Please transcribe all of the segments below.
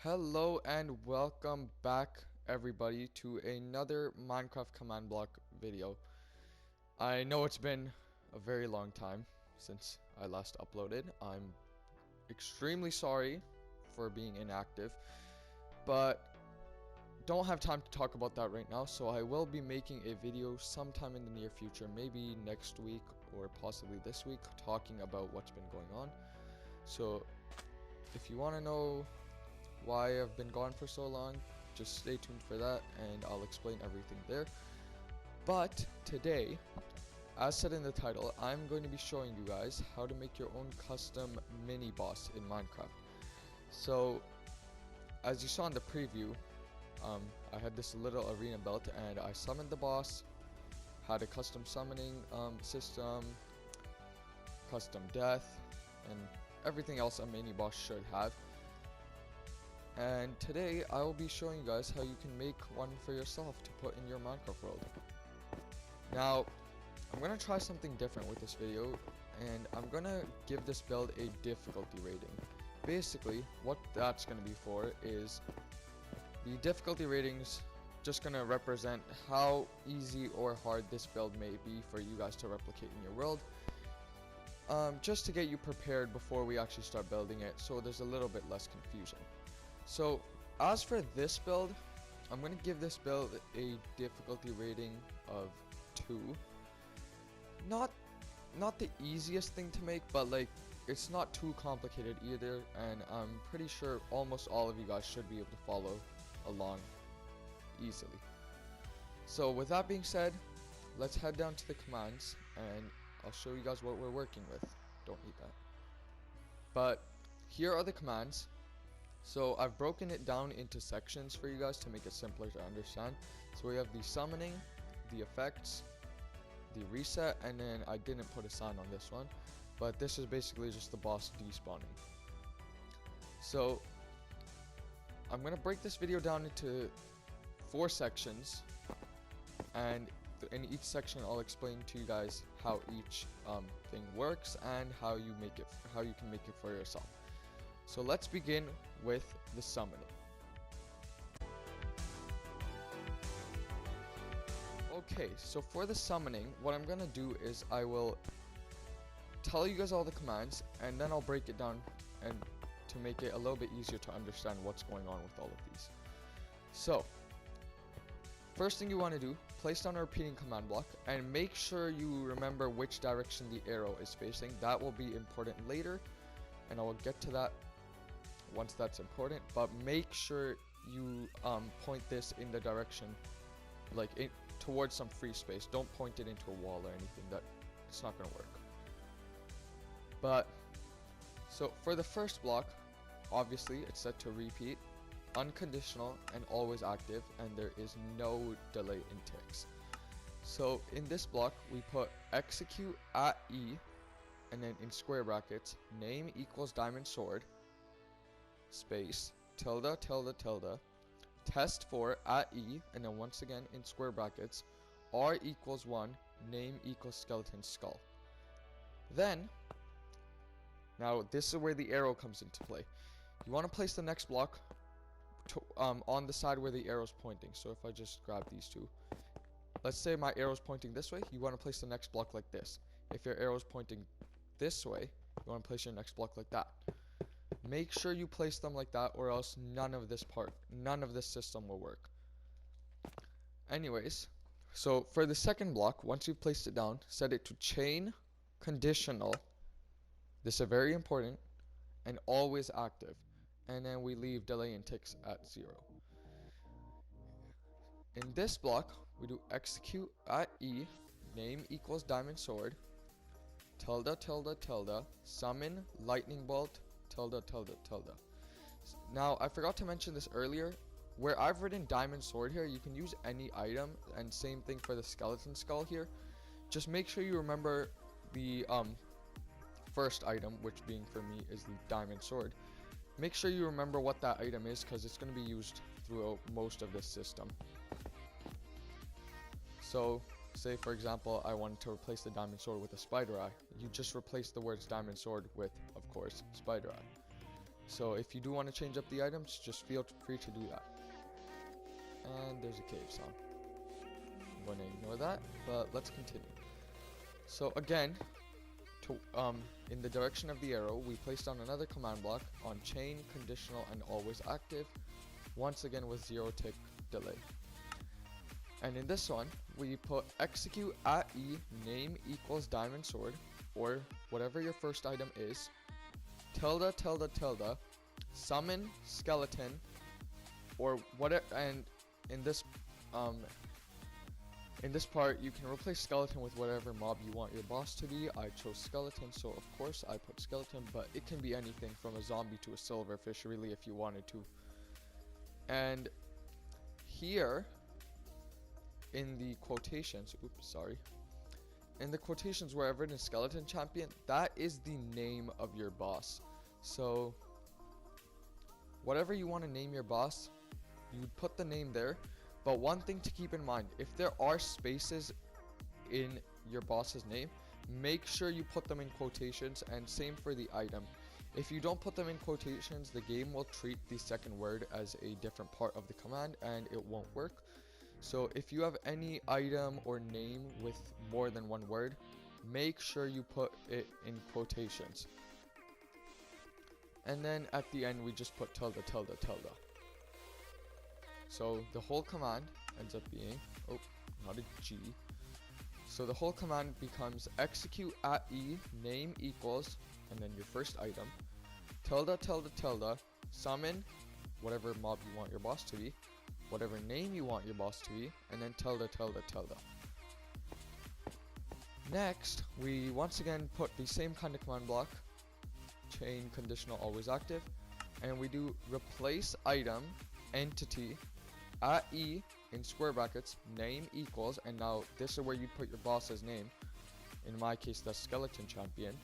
Hello and welcome back everybody to another Minecraft command block video. I know it's been a very long time since I last uploaded. I'm extremely sorry for being inactive, but don't have time to talk about that right now, so I will be making a video sometime in the near future, maybe next week or possibly this week, talking about what's been going on. So if you want to know why I've been gone for so long, just stay tuned for that and I'll explain everything there. But today, as said in the title, I'm going to be showing you guys how to make your own custom mini boss in Minecraft. So as you saw in the preview, I had this little arena belt and I summoned the boss, had a custom summoning system, custom death, and everything else a mini boss should have. And today I will be showing you guys how you can make one for yourself to put in your Minecraft world. Now, I'm going to try something different with this video, and I'm going to give this build a difficulty rating. Basically, what that's going to be for is the difficulty ratings just going to represent how easy or hard this build may be for you guys to replicate in your world. Just to get you prepared before we actually start building it, so there's a little bit less confusion. So, as for this build, I'm going to give this build a difficulty rating of 2. Not the easiest thing to make, but like, it's not too complicated either, and I'm pretty sure almost all of you guys should be able to follow along easily. So, with that being said, let's head down to the commands, and I'll show you guys what we're working with. Don't eat that. But, here are the commands. So I've broken it down into sections for you guys to make it simpler to understand. So we have the summoning, the effects, the reset, and then I didn't put a sign on this one, but this is basically just the boss despawning. So I'm going to break this video down into 4 sections, and in each section I'll explain to you guys how each thing works and how you can make it for yourself. So let's begin with the summoning. Okay, so for the summoning, what I'm gonna do is I will tell you guys all the commands, and then I'll break it down and to make it a little bit easier to understand what's going on with all of these. So, first thing you want to do, place down a repeating command block and make sure you remember which direction the arrow is facing. That will be important later, and I will get to that once that's important, but make sure you point this in the direction, like towards some free space. Don't point it into a wall or anything. It's not going to work. But so for the first block, obviously it's set to repeat, unconditional, and always active, and there is no delay in ticks. So in this block we put execute at E, and then in square brackets name equals diamond sword space tilde tilde tilde test for at E, and then once again in square brackets R equals 1 name equals skeleton skull. Then now this is where the arrow comes into play. You want to place the next block on the side where the arrow's pointing. So if I just grab these two, let's say my arrow's pointing this way, you want to place the next block like this. If your arrow's pointing this way, you want to place your next block like that. Make sure you place them like that, or else none of this system will work. Anyways, so for the second block, once you've placed it down, set it to chain, conditional, this is very important, and always active, and then we leave delay and ticks at 0. In this block, we do execute at E, name equals diamond sword, tilde tilde tilde, summon lightning bolt, tilde tilde tilde. Now I forgot to mention this earlier, where I've written diamond sword here, you can use any item, and same thing for the skeleton skull here. Just make sure you remember the first item, which being for me is the diamond sword. Make sure you remember what that item is, because it's going to be used throughout most of this system. So say for example I wanted to replace the diamond sword with a spider eye, you just replace the words diamond sword with, of course, spider eye. So if you do want to change up the items, just feel free to do that. And there's a cave sound. I'm going to ignore that, but let's continue. So again, in the direction of the arrow, we place down another command block on chain, conditional, and always active, once again with 0 tick delay. And in this one, we put execute at E, name equals diamond sword, or whatever your first item is, tilde tilde tilde, summon skeleton, or whatever. And in this part, you can replace skeleton with whatever mob you want your boss to be. I chose skeleton, so of course I put skeleton, but it can be anything from a zombie to a silverfish, really, if you wanted to. And here, in the quotations, in the quotations where I've written skeleton champion, that is the name of your boss. So, whatever you want to name your boss, you put the name there. But one thing to keep in mind, if there are spaces in your boss's name, make sure you put them in quotations, and same for the item. If you don't put them in quotations, the game will treat the second word as a different part of the command and it won't work. So if you have any item or name with more than one word, make sure you put it in quotations. And then at the end, we just put tilde tilde tilde. So the whole command ends up being, oh, not a G. So the whole command becomes execute at E, name equals, and then your first item, tilde tilde tilde, summon whatever mob you want your boss to be, whatever name you want your boss to be, and then tilde tilde tilde. Next, we once again put the same kind of command block, chain, conditional, always active, and we do replace item, entity, at E, in square brackets, name equals, and now this is where you put your boss's name. In my case, that's skeleton champion.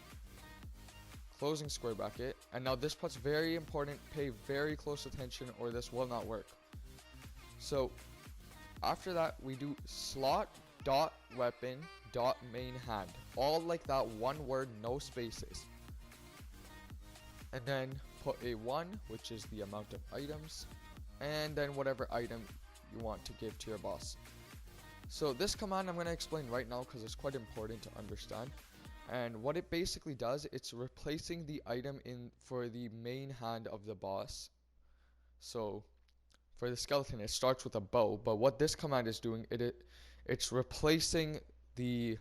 Closing square bracket, and now this part's very important, pay very close attention or this will not work. So after that, we do slot dot weapon dot main hand, all like that, one word, no spaces. And then put a 1, which is the amount of items, and then whatever item you want to give to your boss. So this command I'm going to explain right now because it's quite important to understand. And what it basically does, it's replacing the item for the main hand of the boss. So for the skeleton, it starts with a bow, but what this command is doing, it's replacing the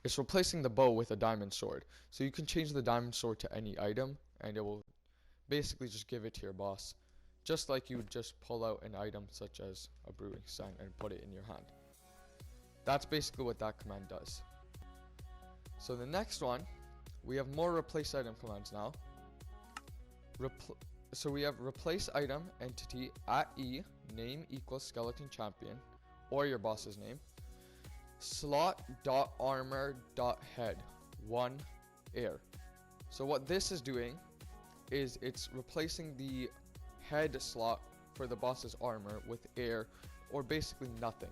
bow with a diamond sword. So you can change the diamond sword to any item and it will basically just give it to your boss. Just like you would just pull out an item such as a brewing sign and put it in your hand. That's basically what that command does. So the next one, we have more replace item commands now. So we have replace item, entity, at E, name equals skeleton champion, or your boss's name. Slot dot armor dot head, 1 air. So what this is doing is it's replacing the head slot for the boss's armor with air, or basically nothing.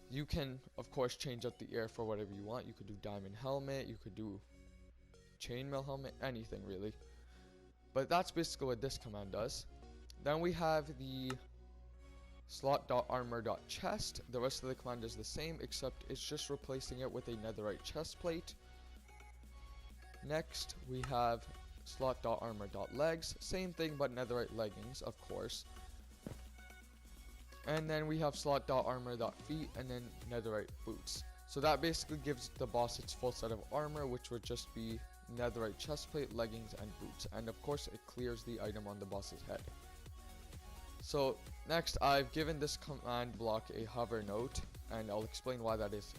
You can of course change up the air for whatever you want. You could do diamond helmet, you could do chainmail helmet, anything really. But that's basically what this command does. Then we have the slot.armor.chest. The rest of the command is the same, except it's just replacing it with a netherite chest plate. Next we have slot.armor.legs, same thing but netherite leggings, of course. And then we have slot.armor.feet and then netherite boots. So that basically gives the boss its full set of armor, which would just be netherite chestplate, leggings, and boots. And of course it clears the item on the boss's head. So next, I've given this command block a hover note, and I'll explain why that is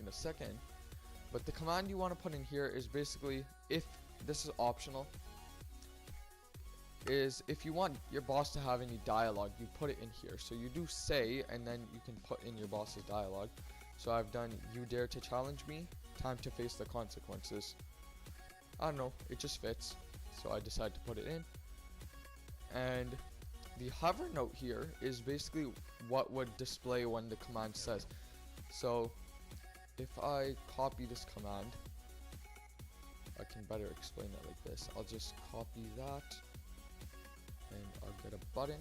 in a second. But the command you want to put in here is basically, if this is optional, is if you want your boss to have any dialogue, you put it in here. So you do say, and then you can put in your boss's dialogue. So I've done, you dare to challenge me, time to face the consequences. I don't know, it just fits, so I decided to put it in. And the hover note here is basically what would display when the command says. So if I copy this command, I can better explain it like this. I'll just copy that and I'll get a button.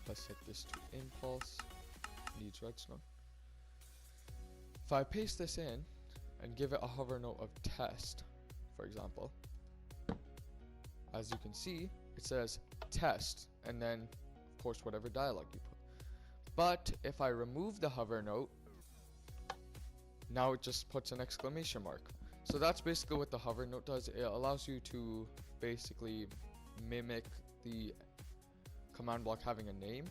Let's set this to impulse. Needs redstone. If I paste this in and give it a hover note of test, for example, as you can see, it says test, and then of course whatever dialogue you put. But if I remove the hover note, now it just puts an exclamation mark. So that's basically what the hover note does. It allows you to basically mimic the command block having a name.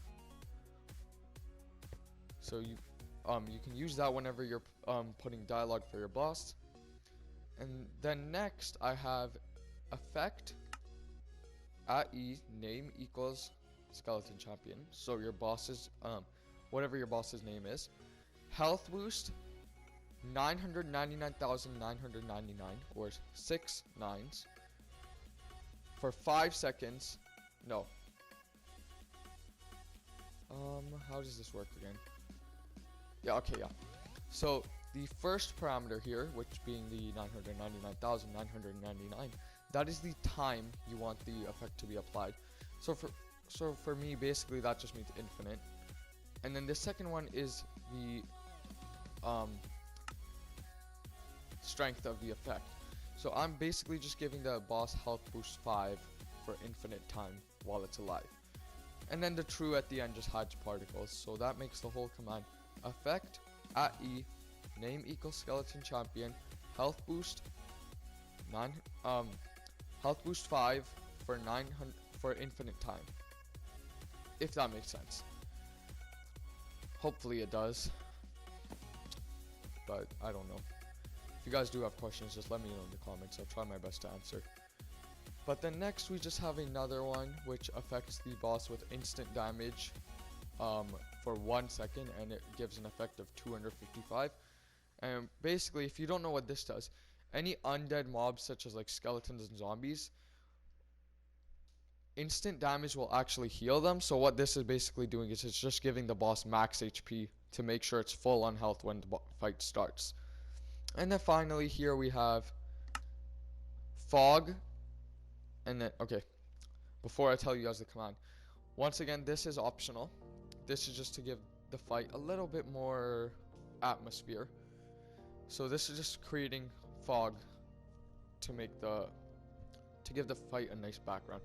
So you can use that whenever you're putting dialogue for your boss. And then next I have effect @e name equals skeleton champion. So your boss's whatever your boss's name is. Health boost 999,999 or 6 nines for 5 seconds. No. How does this work again? Yeah, okay, yeah. So the first parameter here, which being the 999,999, that is the time you want the effect to be applied. So for me, basically that just means infinite. And then the second one is the strength of the effect. So I'm basically just giving the boss health boost 5 for infinite time while it's alive. And then the true at the end just hides particles. So that makes the whole command effect @e name equals skeleton champion health boost 5 for 900 for infinite time. If that makes sense. Hopefully it does. But I don't know. If you guys do have questions, just let me know in the comments. I'll try my best to answer. But then next we just have another one which affects the boss with instant damage for 1 second, and it gives an effect of 255. And basically, if you don't know what this does, any undead mobs such as like skeletons and zombies, instant damage will actually heal them. So what this is basically doing is it's just giving the boss max HP to make sure it's full on health when the fight starts. And then finally here we have fog. And then, okay, before I tell you guys the command, once again, this is optional. This is just to give the fight a little bit more atmosphere. So this is just creating fog to give the fight a nice background.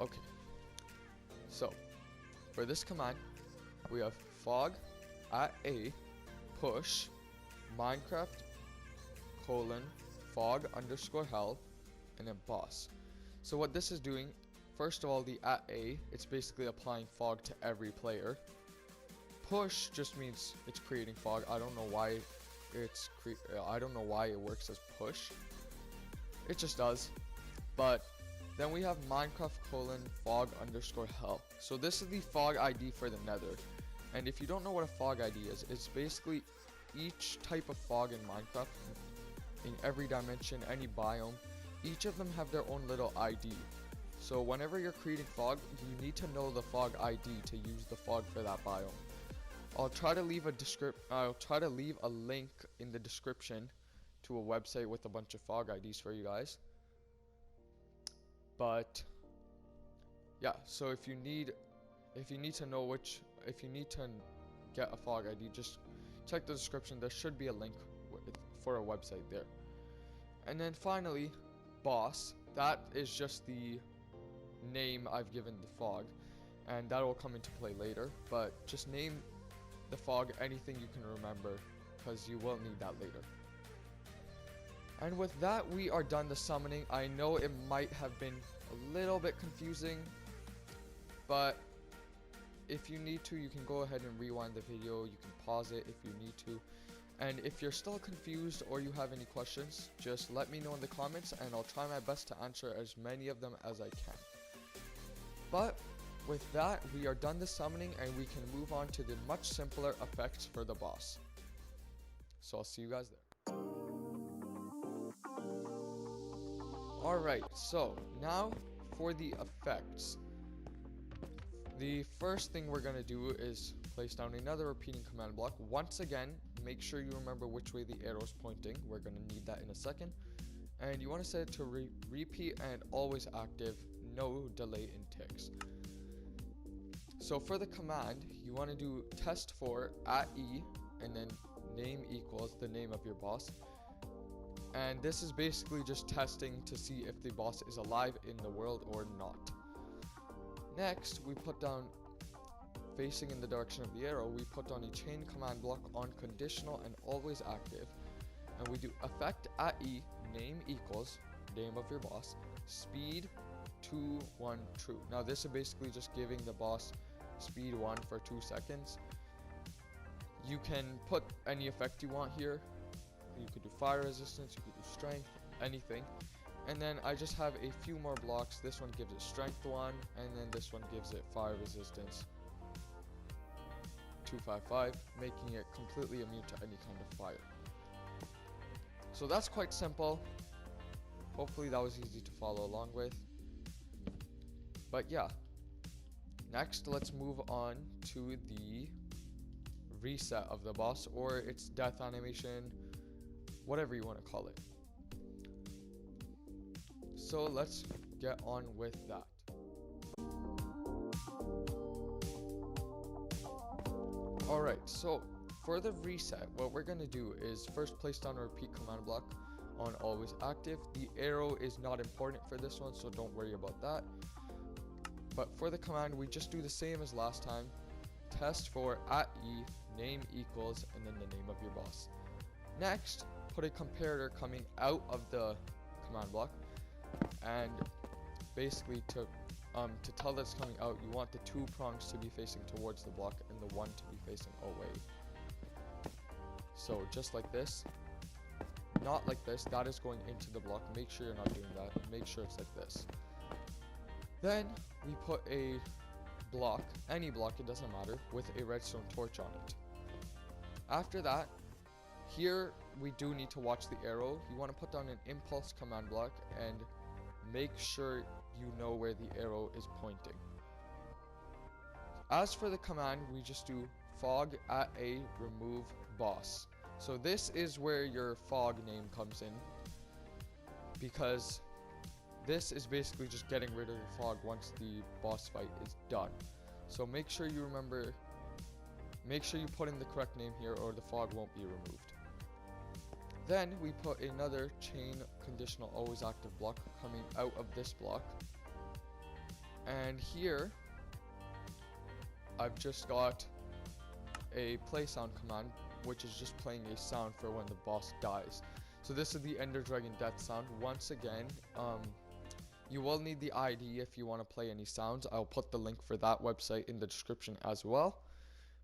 Okay, so for this command, we have fog @a push Minecraft fog _hell and then boss. So what this is doing, first of all, the @a, it's basically applying fog to every player. Push just means it's creating fog. I don't know why it works as push. It just does. But then we have Minecraft fog _hell. So this is the fog ID for the Nether. And if you don't know what a fog ID is, it's basically each type of fog in Minecraft, in every dimension, any biome, each of them have their own little ID. So whenever you're creating fog, you need to know the fog ID to use the fog for that biome. I'll try to leave a link in the description to a website with a bunch of fog IDs for you guys. But yeah, so if you need to get a fog ID, just check the description. There should be a link for a website there. And then finally, boss. That is just the name I've given the fog, and that will come into play later. But just name the fog anything you can remember, because you will need that later. And with that, we are done the summoning. I know it might have been a little bit confusing, but if you need to, you can go ahead and rewind the video. You can pause it if you need to. And if you're still confused or you have any questions, just let me know in the comments and I'll try my best to answer as many of them as I can. But with that, we are done the summoning and we can move on to the much simpler effects for the boss. So I'll see you guys there. Alright, so now for the effects. The first thing we're going to do is place down another repeating command block. Once again, make sure you remember which way the arrow is pointing. We're going to need that in a second. And you want to set it to repeat and always active, no delay in ticks. So for the command, you want to do test for @e and then name equals the name of your boss. And this is basically just testing to see if the boss is alive in the world or not. Next, we put down, facing in the direction of the arrow, we put down a chain command block on conditional and always active. And we do effect @e name equals name of your boss, speed 2 1 true. Now this is basically just giving the boss speed 1 for 2 seconds. You can put any effect you want here. You could do fire resistance, you could do strength, anything. And then I just have a few more blocks. This one gives it strength 1, and then this one gives it fire resistance 255, making it completely immune to any kind of fire. So that's quite simple. Hopefully that was easy to follow along with. But yeah, next let's move on to the reset of the boss, or its death animation, whatever you want to call it. So let's get on with that. Alright, so for the reset, what we're going to do is first place down a repeat command block on always active. The arrow is not important for this one, so don't worry about that. But for the command, we just do the same as last time. Test for @e name equals and then the name of your boss. Next, put a comparator coming out of the command block, and basically to tell that it's coming out, you want the 2 prongs to be facing towards the block and the 1 to be facing away. So just like this, not like this, that is going into the block. Make sure you're not doing that. Make sure it's like this. Then we put a block, any block, it doesn't matter, with a redstone torch on it. After that, here we do need to watch the arrow. You want to put down an impulse command block and make sure you know where the arrow is pointing. As for the command, we just do fog @a remove boss. So this is where your fog name comes in, because this is basically just getting rid of the fog once the boss fight is done. So make sure you remember, make sure you put in the correct name here or the fog won't be removed. Then we put another chain conditional always active block coming out of this block. And here, I've just got a play sound command, which is just playing a sound for when the boss dies. So this is the Ender Dragon death sound. Once again, you will need the ID if you want to play any sounds. I'll put the link for that website in the description as well.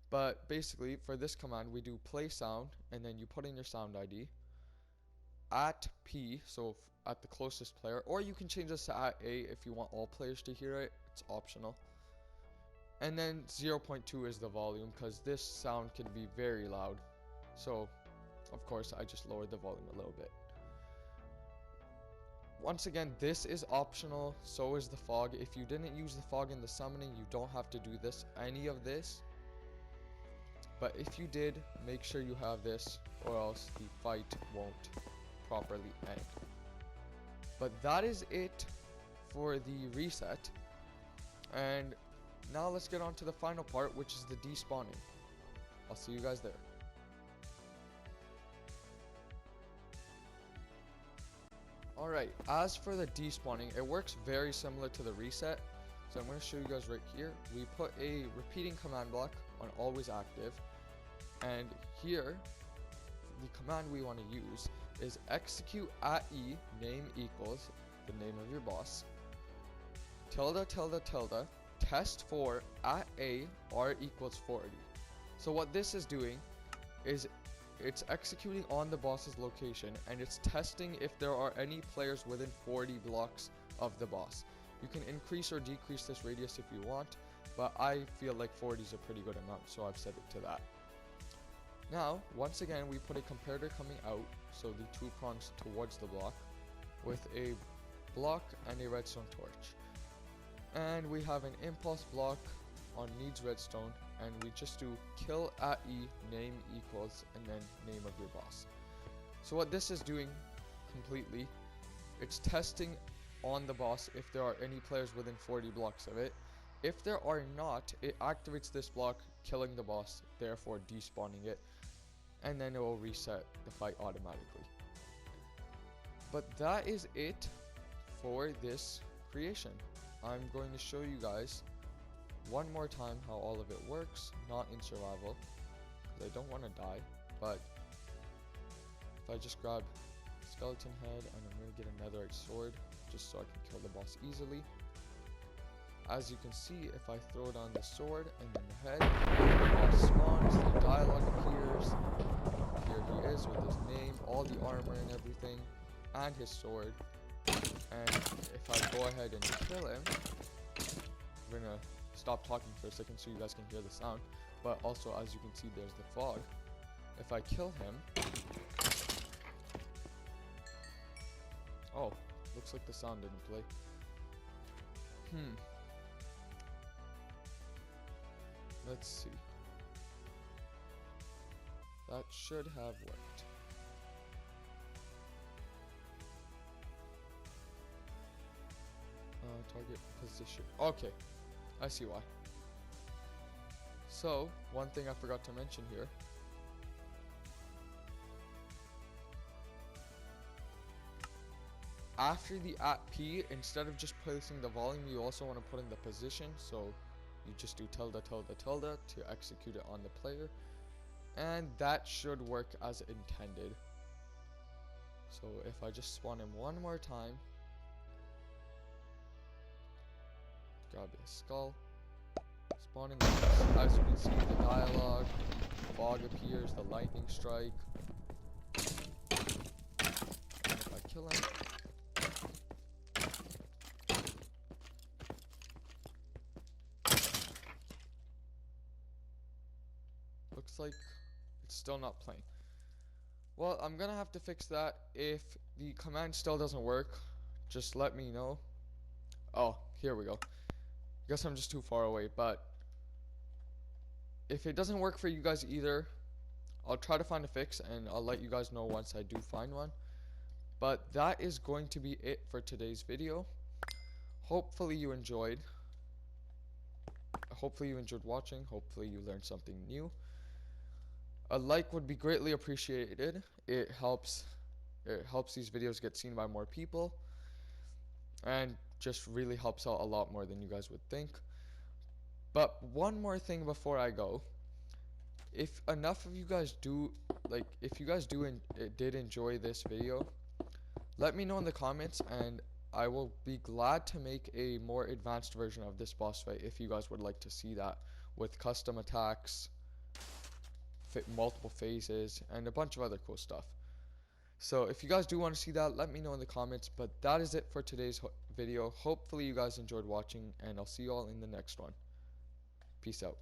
But basically, for this command, we do play sound, and then you put in your sound ID. @p, so at the closest player, or you can change this to @a if you want all players to hear it. It's optional. And then 0.2 is the volume, because this sound can be very loud. So, of course, I just lowered the volume a little bit. Once again, this is optional, so is the fog. If you didn't use the fog in the summoning, you don't have to do any of this. But if you did, make sure you have this, or else the fight won't properly end. But that is it for the reset. And now let's get on to the final part, which is the despawning. I'll see you guys there. Alright, as for the despawning, it works very similar to the reset. So I'm going to show you guys right here. We put a repeating command block on always active. And here, the command we want to use is execute @e name equals the name of your boss, tilde tilde tilde test for @a r equals 40. So what this is doing is it's executing on the boss's location, and it's testing if there are any players within 40 blocks of the boss. You can increase or decrease this radius if you want, but I feel like 40 is a pretty good amount, so I've set it to that. Now, once again, we put a comparator coming out, so the 2 prongs towards the block, with a block and a redstone torch. And we have an impulse block on needs redstone, and we just do kill at E, name equals, and then name of your boss. So what this is doing completely, it's testing on the boss if there are any players within 40 blocks of it. If there are not, it activates this block, killing the boss, therefore despawning it, and then it will reset the fight automatically. But that is it for this creation. I'm going to show you guys one more time how all of it works, not in survival, because I don't want to die, but if I just grab skeleton head and I'm going to get a netherite sword just so I can kill the boss easily. As you can see, if I throw down the sword and then the head, the boss spawns, the dialogue appears. Here he is with his name, all the armor and everything, and his sword. And if I go ahead and kill him, I'm gonna stop talking for a second so you guys can hear the sound. But also, as you can see, there's the fog. If I kill him, oh, looks like the sound didn't play. Let's see. That should have worked. Target position. Okay, I see why. So, one thing I forgot to mention here. After the @P, instead of just placing the volume, you also want to put in the position. So, you just do tilde tilde tilde to execute it on the player. And that should work as intended. So, if I just spawn him one more time. Grab his skull. Spawn in the, as you can see, the dialogue, fog appears, the lightning strike. And if I kill him, looks like it's still not playing. Well, I'm gonna have to fix that. If the command still doesn't work, just let me know. Oh, here we go. Guess I'm just too far away, but if it doesn't work for you guys either, I'll try to find a fix and I'll let you guys know once I do find one. But that is going to be it for today's video. Hopefully you enjoyed. Hopefully you enjoyed watching. Hopefully you learned something new. A like would be greatly appreciated. It helps these videos get seen by more people, and just really helps out a lot more than you guys would think. But one more thing before I go. If enough of you guys do, if you guys did enjoy this video, let me know in the comments and I will be glad to make a more advanced version of this boss fight if you guys would like to see that, with custom attacks, multiple phases, and a bunch of other cool stuff. So if you guys do want to see that, let me know in the comments. But that is it for today's video. Hopefully you guys enjoyed watching, and I'll see you all in the next one. Peace out.